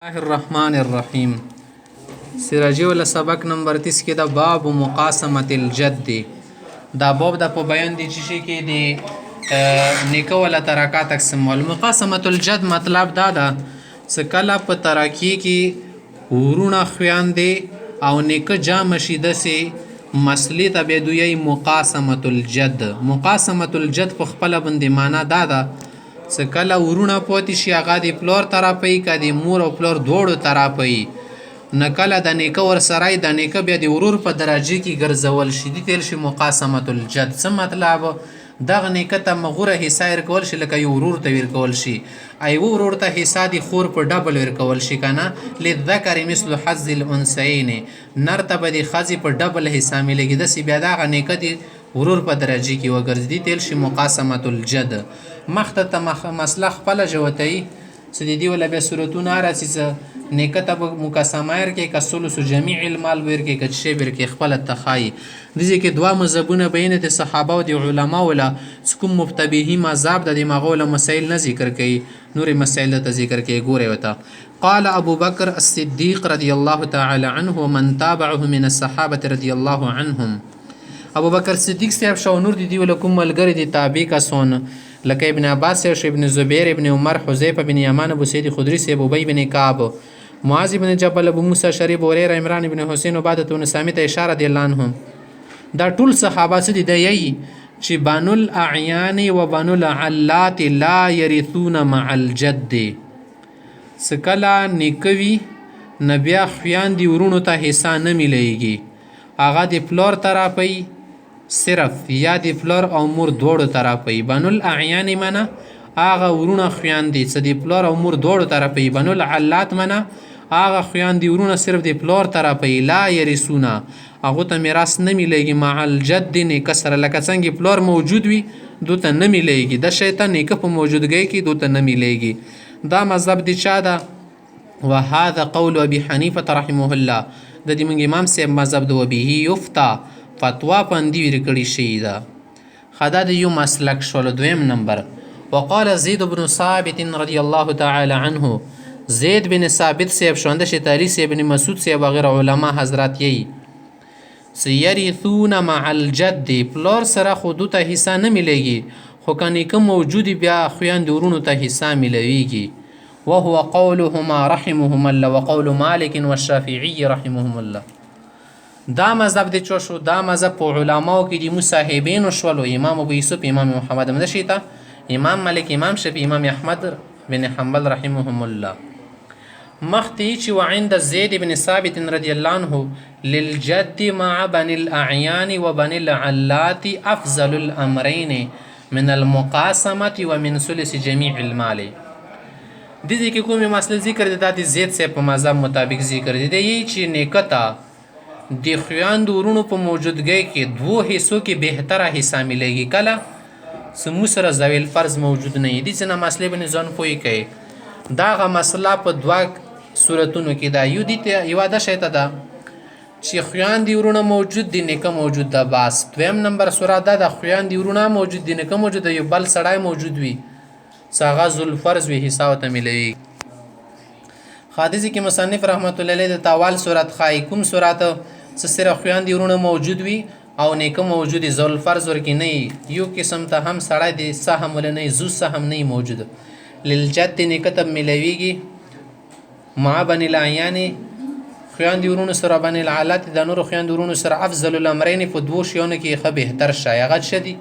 الله الرحمن الرحیم سراجی ولا سبق نمبر 30 کې دا باب مقاسمه الجد دا باب د په بیان دي چې کې دي نیکه ولا ترکه تقسیم ول مقاسمه الجد مطلب دا ده چې کله په ترکی کې ورونه خويندې او نیکه جام شیده سي مسلې ته به دوی مقاسمه الجد په خپل باندې معنا دا ده چې کله ورونه پوتې شي هغه د پلور طرفی که د مور او پلور دواړو طرفی نه کله د نیکه ورسره د نیکه بیا د ورور په درجه کې ګرځول شي دې تیل شي مقاسمه الجد څه مطلب دغه نیکه ته مغوره حصه ورکول شي لکه یو ورور ته ورکول شي ایو ورور ته حصه د خور په ډبل ورکول شي که نه للذکر مثل حظ الانثیین نر ته به د ښځې په ډبل حصه میلېږي داسې بیا دغه نیکه د ورور په درجه کې وګرځي تیل شي مقاسمه الجد مخته ته مسله خپله جوتوي چې د دې ولا بیا صورتونه راسي چې نیکه ته به مقاسمه ورکړي که ثلث جمیع المال ورکړي که څه شی ورکړي خپله ته ښایي دې کې دوه مذهبونه بیان د صحابه او د علماو له چې کوم مبتبهي مذهب د دې هغو له مسایل نه ذکر کوي نورې مسایل ته ذکر کوي ګورئ ورته قال ابو بکر الصدیق رضی الله تعالی عنه ومن تابعه من الصحابة رضی الله عنهم ابو بکر صدیق صاحب شو نور دي ولا کوم ملګری دي تابع کسون لکه ابن عباس او ابن زبیر ابن عمر حذیفه بن یمان ابو سعید خدری صاحب ابی بن کعب معاذ بن جبل ابو موسی شریف هريره عمران بن حسین عبادة بن سامت اشاره دي الله عنهم دا ټول صحابه سدي د یی چې بنو الاعیان و بنو العلات لا يرثون مع الجد سکلا نیکوي نبیا خویان دی ورونو ته حصہ نه ملېږي هغه د پلور طرفی صرف یا د پلور او مور دواړو طرفی بنو الاعیان منه هغه ورونه خویندې چې د پلور او مور دواړو طرفی بنو العلات منه هغه خویندې ورونه صرف د پلور طرفی لا یرثونه هغو ته میراث نه میلیږي مع الجد نیکه سره لکه څنګه پلور موجود وي دو ته نه میلیږي د شیطان نیکه په موجودګۍ کې دو ته نه میلیږي دا مذهب د چا ده وهذا قول ابي حنیفه رحمه الله د دې موږ امام صاحب مذهب د وبه یفتا فتوا پندی ورکړی شي ده خدا د یو مسلک شول دویم نمبر وقال زید بن ثابت رضی الله تعالی عنه زید بن ثابت صاحب شونده شتاری صاحب بن مسعود صاحب غیر علما حضرات یی سیرثون مع الجد پلور سره خودو ته حصہ نه ملېږي خو کني کوم موجود بیا خویان ورونو ته حصہ ملويږي وهو قولهما رحمهم الله وقول مالك والشافعي رحمهم الله دا مذهب د چو شو دا مذهب په علماو کې د مصاحبینو شولو امام ابو یوسف امام محمد مدشیتا امام مالک امام شفیع امام احمد بن حنبل رحمهم الله مختی چې وعند زید بن ثابت رضی الله عنه للجد مع بني الاعيان وبني العلات افضل الامرين من المقاسمه ومن ثلث جميع المال د دې کې کومه مسله ذکر د زید سے په مذهب مطابق ذکر دي چې نیکتا د خویندو ورونو په موجودګۍ کې دوه حصو کې بهتره حصہ ملېږي کله سمو سره ذوی الفرض موجود نه دي چې نه مسلې باندې ځان پوي کوي داغه مسله په دوه صورتونو کې دا یو دي یو دا شیته ده چې خویندې ورونه موجود دي نیکه موجود ده بس دویم نمبر صورت ده د خویندې ورونه موجود دي نیکه موجود ده یو بل سړی موجود وي څنګه ذل فرض وي حصہ ته ملېږي حدیث کې مصنف رحمت الله علیه د تاوال صورت خای کوم صورت سره خویندې ورونه موجود وي او نیکه موجود ذل فرض ورکی نه یو قسم ته هم سړی د سهم ول نه زو سهم نه موجود للجد نیکه ته ملويږي مع بني الاعیان خویندې ورونه سره بني العلات د نور خویندې ورونه سره افضل الامرین په دوه شیانو کې ښه بهتر شای هغه شدي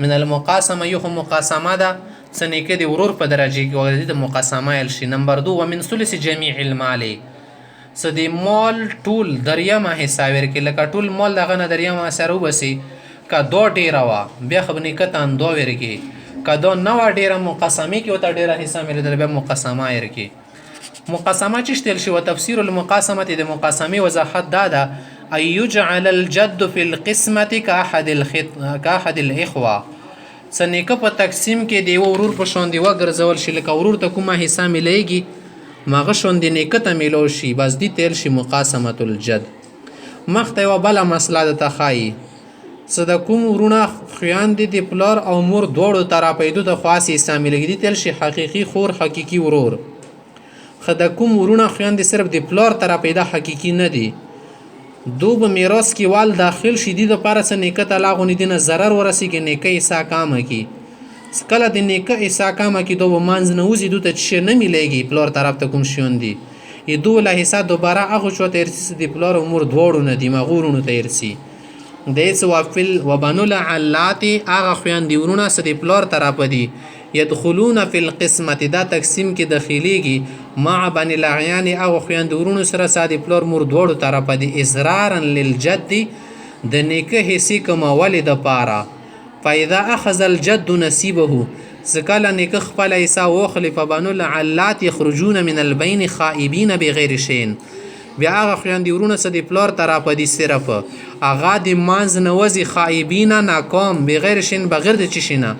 من المقاسمه یو مقاسمه ده سنیکه دی ورور په درجه کې ورته د مقاسمه ال شي نمبر 2 ومن ثلث جميع المال س د مال ټول دریمه حصہ ورکې لکه ټول مال دغه نه دریمه سره وبسي کا دو ډیره وا بیا خو نه کتان دو ورکې کا دو نو ډیره مقاسمه کې وته ډیره حصہ مې د بیا مقاسمه ورکې مقاسمه چې شتل شي او تفسیر المقاسمه د مقاسمه وضاحت دادا اي يجعل الجد في القسمه كاحد الاخوه سنیکه په تقسیم کې دی ورور په شون دی وګرځول شي لکه ورور ته کومه حصہ ملېږي ماغه شون دی نیکه ته ملو شي بس دی تل شي مقاسمه الجد مخته و بل مسله د تخای صدقوم ورونه خویان دي د پلار او مور دوړو طرفې د خاصي حصہ ملېږي تل شي حقيقي خور حقيقي ورور خو د کوم ورونه خویندې صرف د پلار طرفې دا حقیقي نه دي دو به میراث کې وال داخل شي دي دپاره څه نیکه ته لا غونې دي نه ضرر ورسېږي نیکه حصه کامه کي کله د نیکه حصه کامه کې دو به منځ نه وځي دو ته څه نه میلیږي پلار طرف ته کوم شیون دي دو له حصه دوباره هغو چا ته ارسي چې د پلار امور دواړو نه دي مغو ورونو ته ارسي د هېڅ وبنو العلات هغه خویندې ورونه څه د پلار طرفه دي يدخلون فی القسمت دا تقسیم کې دخیلیږي مع بني الاعیان هغه خویندې ورونو سره څه د پلار مور دواړو طرفه دي اضرارا للجد د نیکه حصې کمولې دپاره فاذا اخذ الجد نصیبه کله نیکه خپله حصه واخلي فبنو العلات یخرجون من البین خائبین بغیر شین بیا هغه خویندې ورونه څه د پلار طرفه دي صرف هغه د منځ نه وځي خائبینه ناکام بغیر شین بغیر د څه شي نه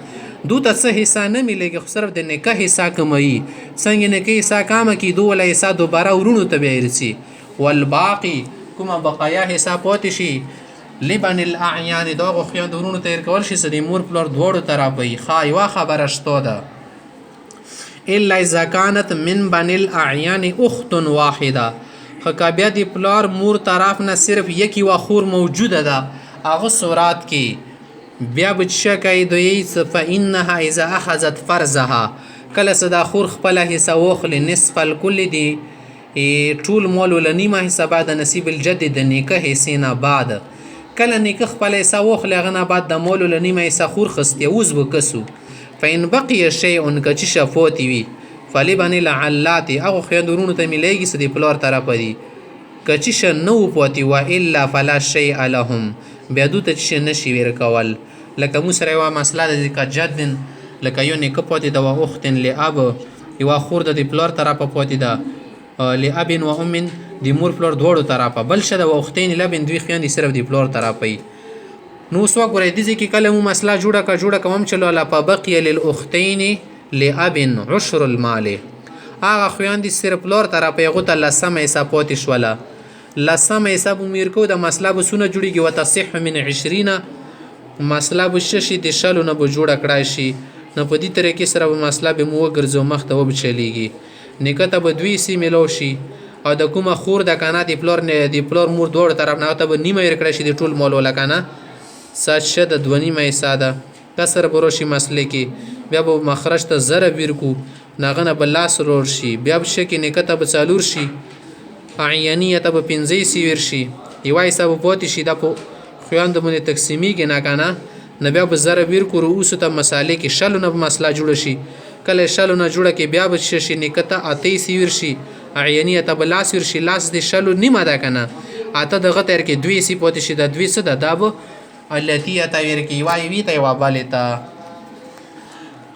دو ته څه حصه نه میلیږي خو صرف د نکاح حصه کموي څنګه نکاح حصه کامه کي دو ولا حصه دوباره ورونو ته بیا ارسي والباقي کومه بقایا حصه پاتې شي لبن الاعیان د هغو خویندو ورونو ته ورکول شي چې د مور پلار دواړو طرفه وي ښه یوه خبره شته ده الا اذا كانت من بني الاعیان اخت واحده خو که بیا د پلار مور طرف نه صرف یکی و خور موجوده ده هغه صورت کې بیا به څه کوي دوی فانها اذا اخذت فرضها کله څه دا خور خپله حصه واخلي نصف الکل دي ټول مال له نیمه حصه بعد نصیب الجد د نیکه حصې نه بعد کله نیکه خپله حصه واخلي هغه نه بعد د مال له نیمه حصه خور خستی اوس به کسو فان بقي شیء که چې شفوتي وي فلبني العلات هغو خویندو ورونو ته میلیږي څه د پلار طرفه دي که چې شه نه وپوتي والا فلا شیء لهم بیا دو ته چې نشي ورکول لکه مو سره یوه مسله ده که جد لکه یو نیکه پاتې ده و اخت لاب یوه خور ده د پلار طرفه پاتې ده لاب و ام د مور پلار دواړو طرفه بل شه ده و اختین لبن دوی خویندې صرف د پلار طرفه وي نو اوس وګورئ دې ځای کې کله مو مسله جوړه کوم چې لاله فبقي للاختین لاب عشر المال هغه خویندې صرف پلار طرفه هغو ته لسمه حصه پاتې شوله لسمه حصه به مو ورکوو د مسله به څونه جوړېږي وتصح من 20 مسله به څه شي د شلو نه به جوړه کړای شي نو په دې طریقې سره به مسله به مو وګرځو مخ ته وبه چلیږي نیکه ته به دوی حصې میلاو شي او د کومه خور ده که نه د پلار مور دواړو طرف نه هغه ته به نیمه ورکړی شي د ټول مال وله که نه سچ شه د دوه نیمه حصه ده کسر به راشي مسلې کې بیا به مخرج ته ضرب ورکو نو هغه نه به لاس رور شي بیا به شه کې نیکه ته به څلور شي اعیانیه ته به 5 حصې ورشي یوه حصه به پاتې شي دا په خویندو باندې تقسیمیږي نه که نه نه بیا به ضرب ورکو رؤوسو ته مسالې کې شلو نه به مسله جوړه شي کله شلو نه جوړه کې بیا به څه شي نیکه ته 8 حصې ورشي اعیانیه ته به لاس ورشي لاس د شلو نیمه ده که نه اته دغه تیر کې 2 حصې پاتې شي د 2 څه ده دا به التیه ته ورکي یوه یوې ته یوه بلې ته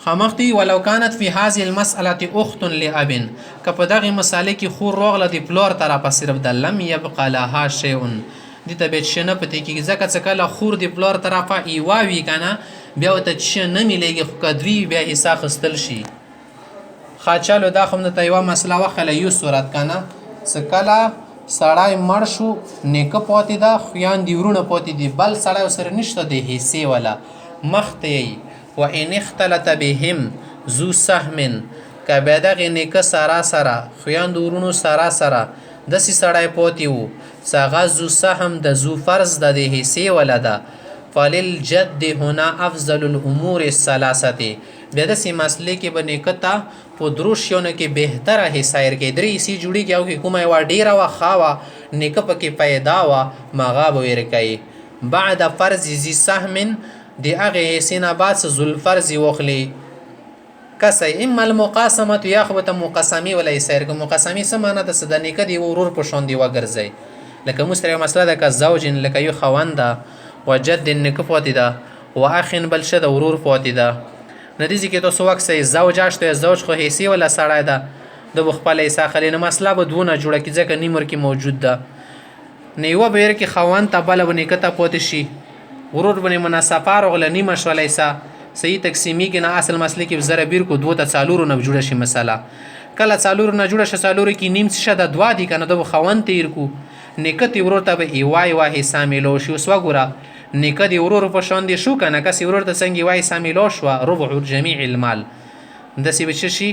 خامختی ولو كانت في هذه المسألة اخت لاب که په دغه مسالې کې خور راغله د پلار طرفه صرف د لم يبقى لها شیء دې ته بیا څه نه پتې کېږي ځکه څه کله خور د پلار طرفه یوه وي که نه بیا ورته څه نه میلیږي خو که دوی بیا حصه اخیستل شي ښه چلو دا خو ته یوه مسله وښله یو صورت که نه څه کله سړی مړ شو نیکه پاتې ده خویندې ورونه پاتې دي بل سړی ورسره نشته د حصې والا مخ ته یې وان اختلط بهم ذو سهم که بیا دغې نیکه سره خویندو ورونو سره داسې سړی پاتې و چې هغه ذو سهم د ذو فرض د دې حصې والا ده فللجد هنا افضل الامور الثلاثه بیا داسې مسلې کې به نیکه ته په درو شیانو کې بهتره حصه ورکوي 3 حصې جوړېږي او کې کومه یوه ډېره وه ښه وه نیکه پکې پیدا وه هغه به ورکوي بعد فرض ذي سهم د هغې حصې نه بعد څه ذوالفرض واخلي کسی اما المقاسمه یا خو به ته مقسمې وله حصه ورکوي مقسمې څه معنی ده چې د نیکه د یوه ورور په شان دې وګرځئ لکه موږ سره یوه مسله ده که زوج لکه یو خوند ده و جد نیکه پاتې ده و اخین بل شه د ورور پاتې ده نه دې ځای کې تاسو وکسئ زوج شته زوج خو حصې وله سړی ده د به خپله حصه اخلي نو مسله به دوونه جوړه کړي ځکه نیم ورکې موجود ده نو یوه به ورکې خوند ته بله به نیکه ته پاتې شي ورور باندې مناسبه راغله نیمه شوله حصه صحیح تقسیمیږي نه اصل مسلې کې زره بیر کو 2 ته 4 نه جوړه شي مسله کله 4 نه جوړه شي 4 کې نیم څه ده 2 دي کنه د خوند تیر کو نیکه تی ورور ته به ایوای وای حصہ ملو شو سو ګوره نیکه دی ورور په شان دي شو کنه کس ورور ته څنګه وای حصہ ملو شو ربع جميع المال دسی بچ شي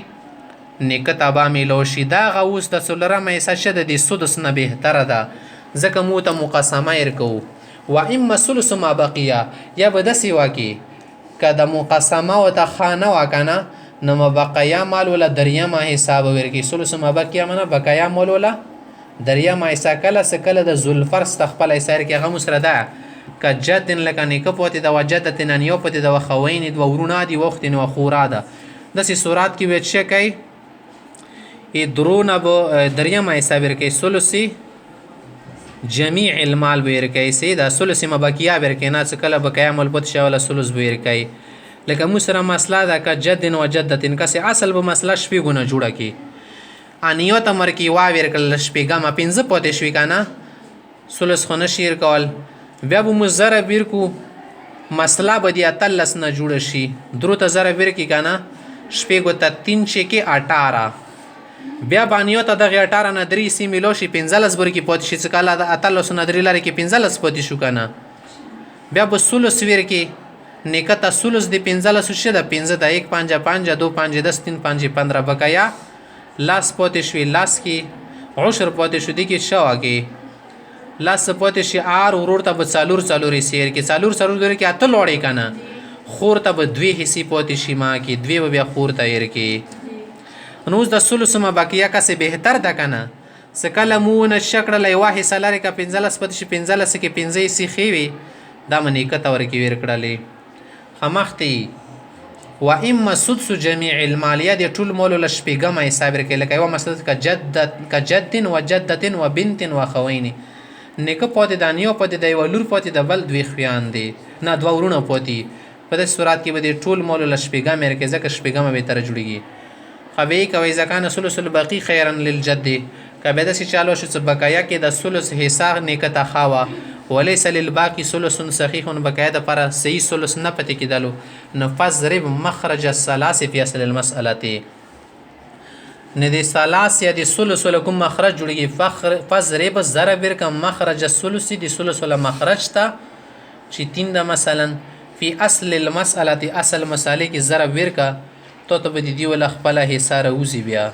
نیکه ته به میلو شي. دغه اوس د څلورمه حصه چې د دې سدس نه بهتره ده ځکه مو ته مقسمه ورکوو. و اما ثلث ما بقیه یا به داسې وکړي که د مقسمه ورته ښه نه وه که نه نو مبقیه مال وله دریمه حصه به ورکړي. ثلث ما بقیه منه بقیه مال وله دریمه حصه کله څه کله د ذوالفرض ته خپله حصه ورکړي. هغه مو سره ده که جد لکه نیکه پاتې ده و جدت نیو پاتې ده و خوین دوه ورونه دي و اختین و خوره ده. داسې صورت کې به څه کوي درونه به دریمه حصه ورکوي. ثلث جمیع المال به ورکوي سي دا ثلث مبقیه ورکوي نه څه کله بقیه مال پاتې شي ولا ثلث به ورکوي. لکه مو سره مسله ده که جد و جدت کسې اصل به مسله شپې ګونه جوړه کړي انیو ته مرکې وا ورکړل شپېږمه پنځه پاتې شوي که نه ثلث خو نشي ورکول. بیا به مو ضرب ورکړو مسله به د اتلس نه جوړه شي. درو ته ضرب ورکړي که نه شپېږو ته 3 چې کې 18 بیا بانیو ته دغه 18 نه 3 سی میلو شي 15 برکې پاتې شي څه کله د اتلسو نه 3 لارې کې 15 پاتې شو که نه. بیا به ثلث ورکړي نیکه ته ثلث د 15 شي د 15 د 1 5 5 2 5 10 3 5 15 بقایا لاس پاتې شوي لاس کې عشر پاتې شو دي کې شوا کې لاس پاتې شي آر ورور ته به څلور حصې ورکړي. څلور لوري کې اته لوړې که نه خور ته به 2 حصې پاتې شي ما کې 2 به بیا خور ته ورکړي. نو اوس د ثلث مبقیه کسې بهتر ده که نه څه کله مو نه ښه کړله یوه حصه لرې که 15 پاتې شي 15 کې 5 حصې ښې وي دا به نیکه ته ورکې ورکړلې. ښه مخکې و اما سدس جمیع المال یا د ټول مالو له شپېږمه حصه ورکوي. لکه یوه مسله که جد و جدت و بنت و خوین نیکه پاتې ده نیو پاتې ده یوه لور پاتې ده بل 2 خویان دي نه 2 ورونه پاتې. په داسې صورت کې به د ټول مالو له شپېږمې ورکوي ځکه شپېږمه بهتره جوړېږي. خبیعي کوي اذا کان ثلث الباقي خیرا للجد که بیا داسې چالو شو چې بقایه کې د ثلث حصه نیکه ته ښه وه وليس للباقي ثلث صحیح بقایه دپاره صحیح ثلث نه پاتې کېدلو نو فضرب مخرج الثلاث فی اصل المسألة نه د ثلاث یا د ثلث له کوم مخرج جوړېږي فضرب ضرب ورکړه مخرج الثلث د ثلث له مخرج ته چې 3 ده مثلا فی اصل المسألة اصل مسالې کې ضرب ورکړه تو ته به د دې وله خپله حصه راوځي بیا